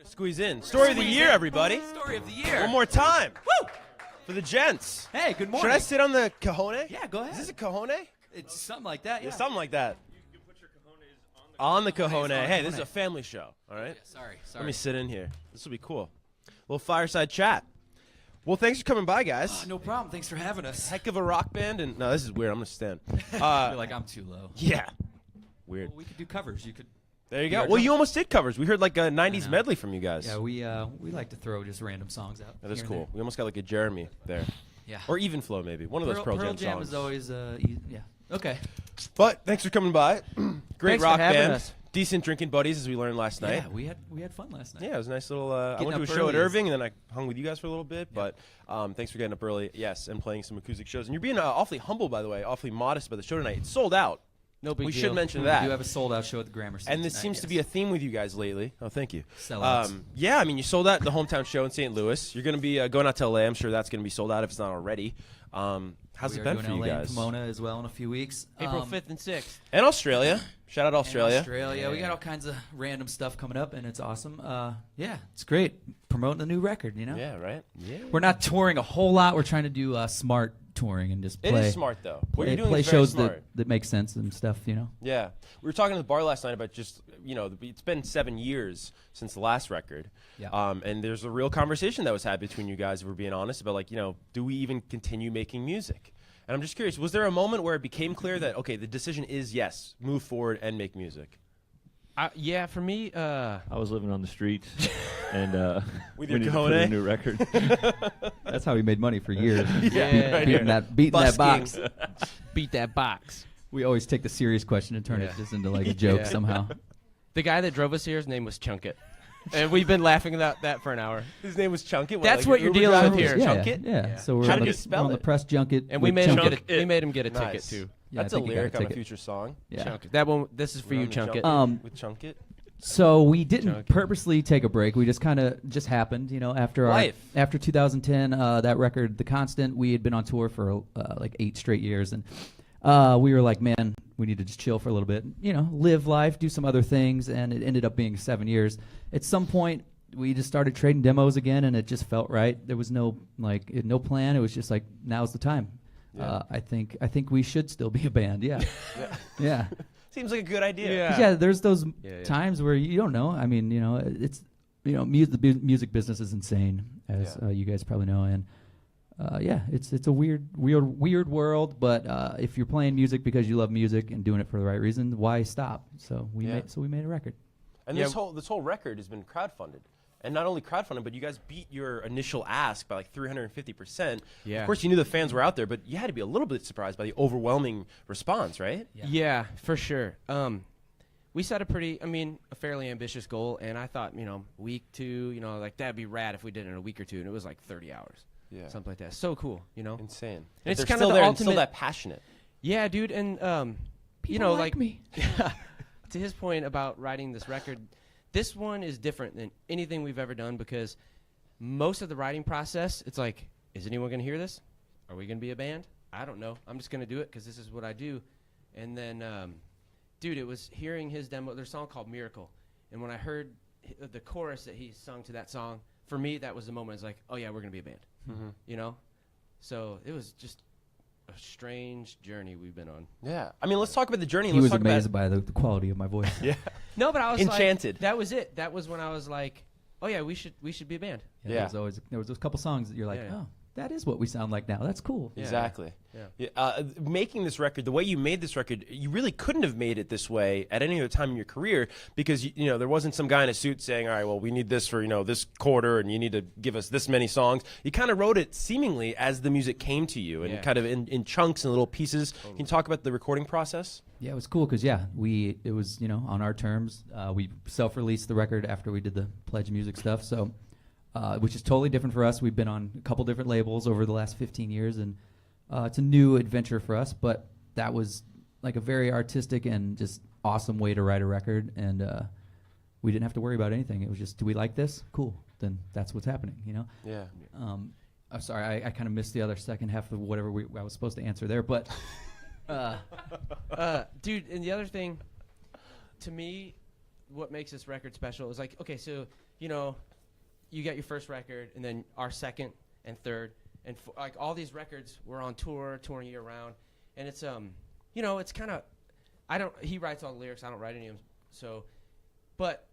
Squeeze in. Story of the year, everybody. Story of the year. One more time. Woo! For the gents. Hey, good morning. Should I sit on the cajone? Yeah, go ahead. Is this a cajone? It's something like that, yeah. Yeah, something like that. You put your cajones on the cajone. Hey, this is a family show, all right? Yeah, sorry. Let me sit in here. This will be cool. A little fireside chat. Well, thanks for coming by, guys. Oh, no problem. Thanks for having us. Heck of a rock band. And no, this is weird. I'm going to stand. You're like, I'm too low. Yeah. Weird. Well, we could do covers. You could. There you go. Well, you almost did covers. We heard like a 90s medley from you guys. Yeah, we like to throw just random songs out. That is cool. We almost got like a Jeremy there. Yeah. Or Even Flow, maybe. One of those Pearl Jam songs. Is always, yeah. Okay. But thanks for coming by. Great Thanks rock for having band. us. Decent drinking buddies, as we learned last night. Yeah, we had fun last night. Yeah, it was a nice little. I went to a up show at early. Irving, and then I hung with you guys for a little bit. But thanks for getting up early. Yes, and playing some acoustic shows. And you're being awfully humble, by the way, awfully modest about the show tonight. It's sold out. No big We deal. should mention We that. do have a sold-out show at the Gramercy. And this tonight, seems to be a theme with you guys lately. Oh, thank you. Sellouts. Yeah, I mean, you sold out the hometown show in St. Louis. You're going to be going out to LA. I'm sure that's going to be sold out if it's not already. How's it been for you LA guys? and Pomona as well in a few weeks. April 5th and 6th. And Australia. Shout out Australia. Australia. We got all kinds of random stuff coming up, and it's awesome. Yeah, it's great. Promoting the new record, you know? Yeah, right? Yeah. We're not touring a whole lot. We're trying to do smart touring and just play. It is smart, though. What Play, you're doing play is very shows smart. that make sense and stuff, you know? Yeah. We were talking at the bar last night about just, it's been 7 years since the last record. Yeah. And there's a real conversation that was had between you guys, if we're being honest, about, like, do we even continue making music? And I'm just curious, was there a moment where it became clear that, okay, the decision is, yes, move forward and make music? Yeah, for me, I was living on the streets, and With we your needed to put cojones? a new record. That's how we made money for years. Yeah. right beating here. that box. Busking. beat that box. We always take the serious question and turn it Yeah. just into like a joke Yeah. somehow. The guy that drove us here, his name was Chunkit. And we've been laughing about that for an hour. His name was Chunkit? That's like what your you're Uber dealing with driver here. was Yeah, Chunkit? yeah. So we're How on did the, you spell we're on the it? press junket. And we with made him Chunkit. get we made him get a Nice. ticket too. Yeah, I That's a think you got lyric on a ticket. future song. Yeah. Chunkit. That one. This is for We're you, on the Chunkit. Um, with Chunkit? So we didn't Chunkit. purposely take a break. We just kind of just happened, after Life. after 2010, that record, The Constant. We had been on tour for like 8 straight years, and we were like, man, we need to just chill for a little bit, live life, do some other things, and it ended up being 7 years. At some point, we just started trading demos again, and it just felt right. There was no no plan. It was just like, now's the time. Yeah. I think we should still be a band. Yeah, yeah. Seems like a good idea. Yeah. Yeah, there's those Yeah. times where you don't know. I mean, it's the music business is insane, as you guys probably know, and it's a weird world. But if you're playing music because you love music and doing it for the right reason, why stop? So we made a record. And this whole record has been crowdfunded. And not only crowdfunded, but you guys beat your initial ask by like 350%. Yeah. Of course, you knew the fans were out there, but you had to be a little bit surprised by the overwhelming response, right? Yeah, for sure. We set a fairly ambitious goal, and I thought, week 2, like that'd be rad if we did it in a week or 2, and it was like 30 hours. Yeah. Something like that. So cool, Insane. And it's they're kind still of the there and ultimate. still that passionate. Yeah, dude, and People like me. To his point about writing this record, this one is different than anything we've ever done because most of the writing process, it's like, is anyone going to hear this? Are we going to be a band? I don't know. I'm just going to do it because this is what I do. And then, dude, it was hearing his demo. There's a song called Miracle. And when I heard the chorus that he sung to that song, for me, that was the moment. It's like, oh, yeah, we're going to be a band. Mm-hmm. So it was just a strange journey we've been on. Yeah. I mean, let's talk about the journey. He Let's was talk amazed about by the quality of my voice. Yeah. No, but I was Enchanted. Like, that was it. That was when I was like, oh yeah, we should be a band. Yeah. There was those couple songs that you're like, Yeah. oh, that is what we sound like now. That's cool. Yeah. Exactly. Yeah. Making this record, the way you made this record, you really couldn't have made it this way at any other time in your career because there wasn't some guy in a suit saying, all right, well, we need this for this quarter, and you need to give us this many songs. You kind of wrote it seemingly as the music came to you, and Yeah. kind of in chunks and little pieces. Can you talk about the recording process? Yeah, it was cool because it was on our terms. We self-released the record after we did the Pledge Music stuff, so which is totally different for us. We've been on a couple different labels over the last 15 years, and it's a new adventure for us. But that was like a very artistic and just awesome way to write a record, and we didn't have to worry about anything. It was just, do we like this? Cool, then that's what's happening. Yeah. I'm sorry, I kind of missed the other second half of whatever I was supposed to answer there, but. Dude, and the other thing, to me, what makes this record special is like, okay, so you know, you get your first record, and then our second and third, and like all these records, we're on tour, touring year round, and it's you know, it's kind of, he writes all the lyrics, I don't write any of them, so, but,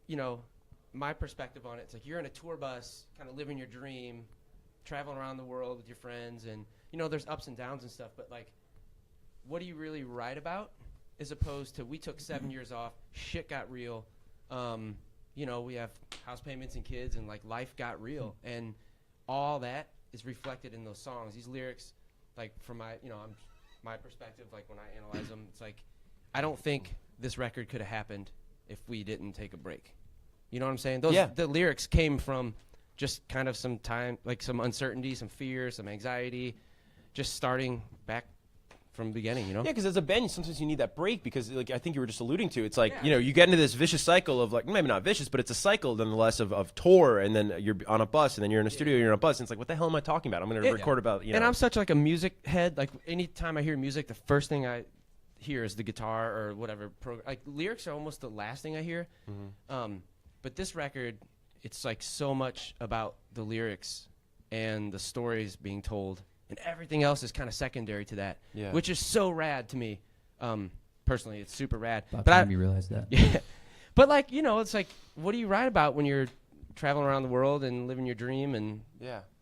you know, my perspective on it, it's like you're in a tour bus, kind of living your dream, traveling around the world with your friends, and, you know, there's ups and downs and stuff, but like, what do you really write about? As opposed to, we took 7 years off, shit got real, you know, we have house payments and kids, and like life got real, and all that is reflected in those songs. These lyrics, like from my, you know, my perspective, like when I analyze them, it's like, I don't think this record could have happened if we didn't take a break. You know what I'm saying? The lyrics came from just kind of some time, like some uncertainty, some fear, some anxiety, just starting back from the beginning, you know? Yeah, because as a band, sometimes you need that break because, like, I think you were just alluding to, it's like, you know, you get into this vicious cycle of, like, maybe not vicious, but it's a cycle, nonetheless, of tour, and then you're on a bus, and then you're in a studio, you're on a bus, and it's like, what the hell am I talking about? I'm going to record about, you know. And I'm such, like, a music head. Like, anytime I hear music, the first thing I hear is the guitar or whatever. Like, lyrics are almost the last thing I hear. But this record, it's, like, so much about the lyrics and the stories being told. And everything else is kind of secondary to that, which is so rad to me. Personally, it's super rad. About time you realize that. Yeah. But, like, you know, it's like, what do you write about when you're traveling around the world and living your dream and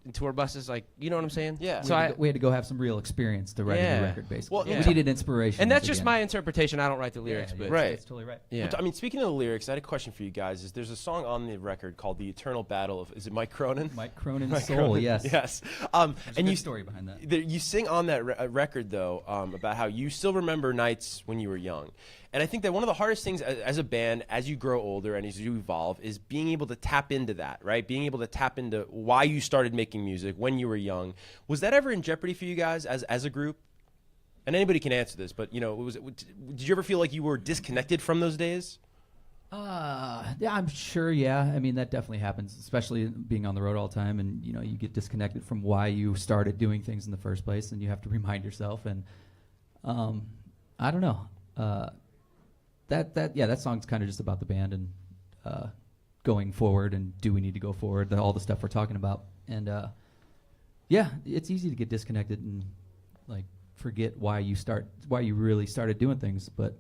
in tour buses? Like, you know what I'm saying? Yeah. So we had to go have some real experience to write a new record, basically. Well, we needed inspiration. And that's just my interpretation. I don't write the lyrics. But right. That's totally right. Yeah. I mean, speaking of the lyrics, I had a question for you guys. There's a song on the record called "The Eternal Battle of," is it Mike Cronin? Mike Cronin's Soul, yes. Yes. There's and a you good story behind that. You sing on that record, though, about how you still remember nights when you were young. And I think that one of the hardest things as a band, as you grow older and as you evolve, is being able to tap into that, right? Being able to tap into why you started making music when you were young. Was that ever in jeopardy for you guys as a group? And anybody can answer this, but, you know, did you ever feel like you were disconnected from those days? Yeah, I'm sure, yeah. I mean, that definitely happens, especially being on the road all the time, and, you know, you get disconnected from why you started doing things in the first place, and you have to remind yourself, and I don't know. That song's kind of just about the band and going forward, and do we need to go forward, all the stuff we're talking about. And yeah, it's easy to get disconnected and like forget why you really started doing things, but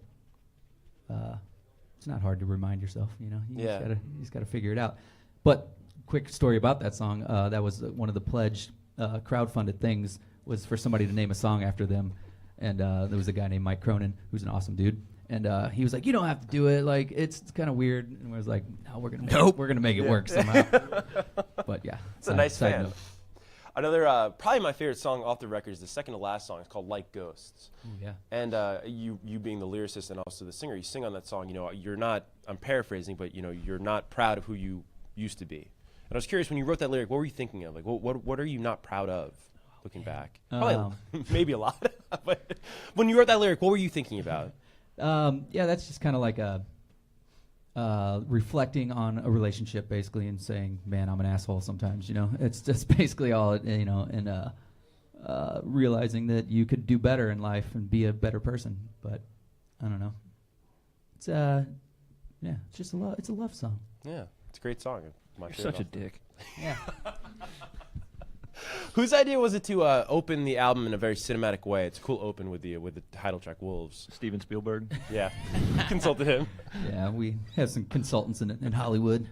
it's not hard to remind yourself, you know. You just gotta figure it out. But quick story about that song, that was one of the pledged crowdfunded things, was for somebody to name a song after them. And there was a guy named Mike Cronin, who's an awesome dude. And he was like, "You don't have to do it. Like, it's kind of weird." And I was like, "No, we're gonna make it work somehow." But yeah, it's a nice side fan. note. Another, probably my favorite song off the record is the second to last song. It's called "Like Ghosts." Ooh, yeah. And you being the lyricist and also the singer, you sing on that song. You know, you're not. I'm paraphrasing, but you know, you're not proud of who you used to be. And I was curious, when you wrote that lyric, what were you thinking of? Like, what are you not proud of? Looking back, probably maybe a lot. But when you wrote that lyric, what were you thinking about? Yeah, that's just kind of like a reflecting on a relationship, basically, and saying, "Man, I'm an asshole sometimes." You know, it's just basically all, you know, and realizing that you could do better in life and be a better person. But I don't know. It's it's just it's a love song. Yeah, it's a great song. You're such a dick. Yeah. Whose idea was it to open the album in a very cinematic way? It's a cool open with the title track "Wolves." Steven Spielberg. Yeah, consulted him. Yeah, we have some consultants in Hollywood.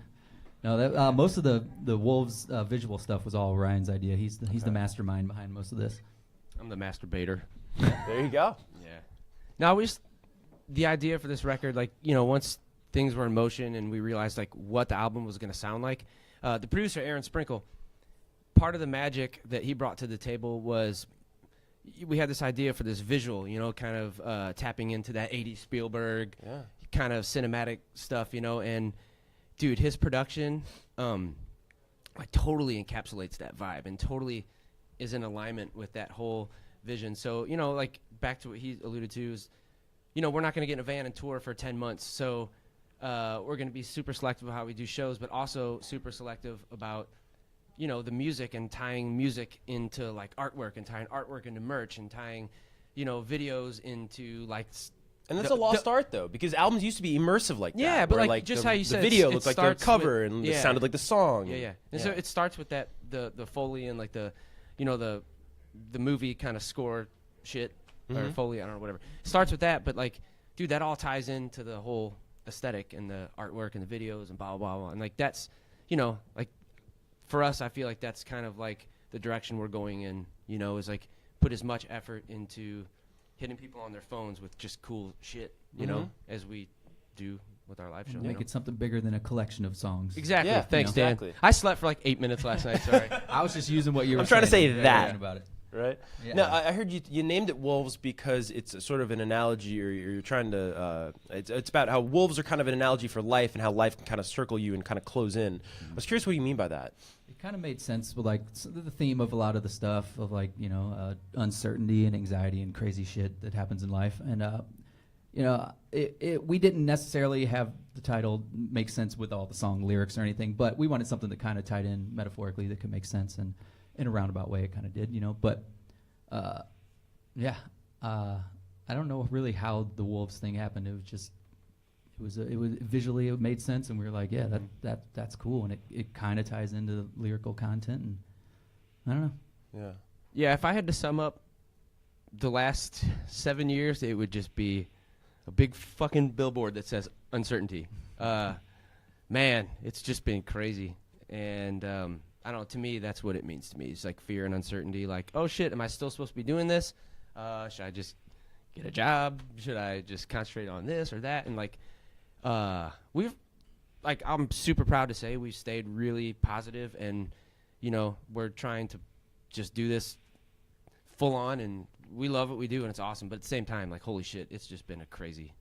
No, that most of the Wolves visual stuff was all Ryan's idea. He's the mastermind behind most of this. I'm the masturbator. There you go. Yeah. Now, the idea for this record, like, you know, once things were in motion and we realized like what the album was going to sound like, the producer Aaron Sprinkle, part of the magic that he brought to the table was we had this idea for this visual, you know, kind of tapping into that 80s Spielberg kind of cinematic stuff, you know, and dude, his production like totally encapsulates that vibe and totally is in alignment with that whole vision. So, you know, like back to what he alluded to is, you know, we're not going to get in a van and tour for 10 months. So we're going to be super selective of how we do shows, but also super selective about, you know, the music and tying music into like artwork and tying artwork into merch and tying, you know, videos into like And that's a lost art, though, because albums used to be immersive like that. Yeah, but where, like just the, how you the said, video it looked like the starts cover with- and yeah. it sounded like the song. Yeah. And so it starts with that the Foley and like the movie kind of score shit or Foley, I don't know, whatever. It starts with that, but like, dude, that all ties into the whole aesthetic and the artwork and the videos and blah blah blah. And like that's, like for us, I feel like that's kind of like the direction we're going in. Is like put as much effort into hitting people on their phones with just cool shit, as we do with our live show. Make it something bigger than a collection of songs. Exactly. Yeah, Thanks, Dan. exactly. I slept for like 8 minutes last night. Sorry. I was just using what you were I'm trying to saying. say that. About it. Right? Yeah. No, I heard you named it wolves because it's a sort of an analogy, or you're trying to. It's about how wolves are kind of an analogy for life and how life can kind of circle you and kind of close in. I was curious what you mean by that. It kind of made sense with like the theme of a lot of the stuff of like uncertainty and anxiety and crazy shit that happens in life, and we didn't necessarily have the title make sense with all the song lyrics or anything, but we wanted something that kind of tied in metaphorically that could make sense, and in a roundabout way it kind of did, But I don't know really how the wolves thing happened. It was just it was visually it made sense, and we were like, yeah, that's cool, and it kind of ties into the lyrical content, and I don't know. Yeah. Yeah, if I had to sum up the last 7 years, it would just be a big fucking billboard that says uncertainty. Man, it's just been crazy. And I don't know, to me, that's what it means to me. It's like fear and uncertainty. Like, oh shit, am I still supposed to be doing this? Should I just get a job? Should I just concentrate on this or that? And like, I'm super proud to say we've stayed really positive, and we're trying to just do this full on, and we love what we do, and it's awesome. But at the same time, like, holy shit, it's just been a crazy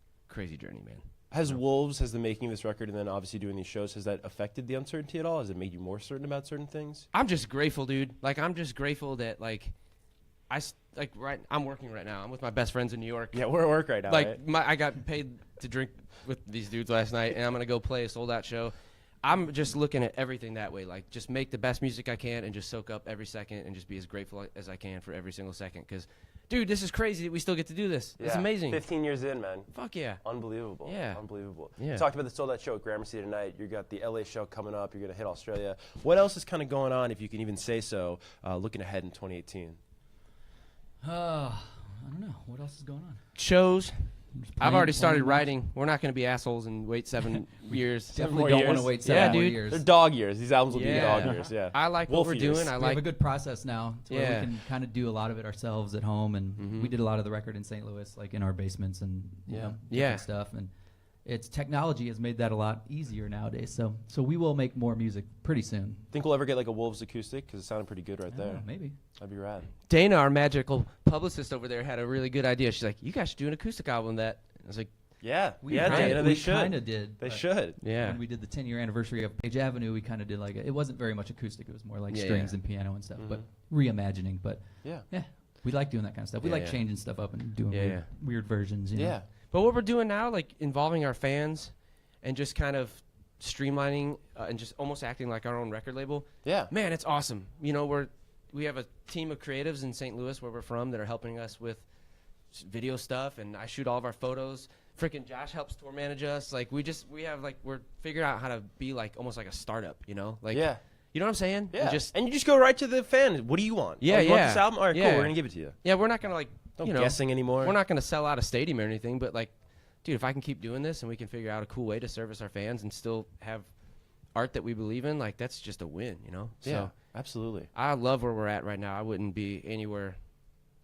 journey, man. Has the making of this record and then obviously doing these shows, has that affected the uncertainty at all? Has it made you more certain about certain things? I'm just grateful, dude. Like, I'm just grateful that I'm working right now. I'm with my best friends in New York. Yeah, we're at work right now. Like, right? I got paid to drink with these dudes last night, and I'm gonna go play a sold out show. I'm just looking at everything that way. Like, just make the best music I can and just soak up every second and just be as grateful as I can for every single second. Because, dude, this is crazy that we still get to do this. It's amazing. 15 years in, man. Fuck yeah. Unbelievable. Yeah. Unbelievable. Yeah. You talked about the sold out show at Gramercy tonight. You got the LA show coming up. You're going to hit Australia. What else is kind of going on, if you can even say so, looking ahead in 2018? I don't know. What else is going on? Shows. I've already started playing writing. We're not going to be assholes and wait 7 years. Definitely more don't years. want to wait Yeah, 7 more dude. years. They're dog years. These albums will be Yeah. dog years, yeah. I like Wolf what we're eaters. doing. I We like have a good process now to where Yeah. we can kind of do a lot of it ourselves at home, and we did a lot of the record in St. Louis, like in our basements and different Yeah. stuff. And it's technology has made that a lot easier nowadays. So we will make more music pretty soon. Think we'll ever get like a Wolves acoustic? Because it sounded pretty good right I don't know, there. maybe. That'd be rad. Dana, our magical publicist over there, had a really good idea. She's like, "You guys should do an acoustic album." That I was like, Yeah. We yeah, kinda- Dana, we they should. kind of did. They but should. "Yeah, When we did the 10-year anniversary of Page Avenue, we kind of did like it wasn't very much acoustic. It was more like Yeah, strings yeah. and piano and stuff, but reimagining. But Yeah. we like doing that kind of stuff. We Yeah, like yeah. changing stuff up and doing Yeah, weird versions. You know? Yeah. But what we're doing now, like involving our fans and just kind of streamlining and just almost acting like our own record label, Yeah. man, it's awesome. We have a team of creatives in St. Louis, where we're from, that are helping us with video stuff, and I shoot all of our photos. Freaking Josh helps tour manage us. Like, we're figuring out how to be like almost like a startup, Like, Yeah. you know what I'm saying? Yeah. And And you just go right to the fan. What do you want? Yeah, Oh, you want yeah. this album? All right, Yeah. cool. We're going to give it to you. yeah, we're not gonna like, No guessing anymore. we're not gonna sell out a stadium or anything, but like, dude, if I can keep doing this and we can figure out a cool way to service our fans and still have art that we believe in, like, that's just a win, Yeah, So absolutely. I love where we're at right now. I wouldn't be anywhere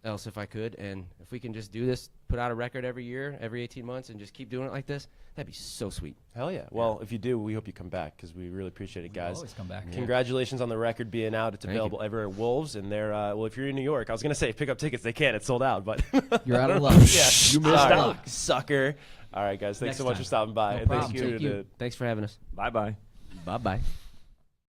else if I could. And if we can just do this, put out a record every year, every 18 months, and just keep doing it like this, that'd be so sweet. Hell yeah. Well, if you do, we hope you come back because we really appreciate it, We'll guys. always come back. Congratulations on the record being out. It's Thank available everywhere at Wolves. And they're, well, if you're in New York, I was going to say pick up tickets. They can't. It's sold out. But You're out of luck. yeah, You missed sorry, out. Sucker. All right, guys. Thanks Next so much time. for stopping by. No and thanks problem. for tuning Thank you. in. Thanks for having us. Bye-bye. Bye-bye.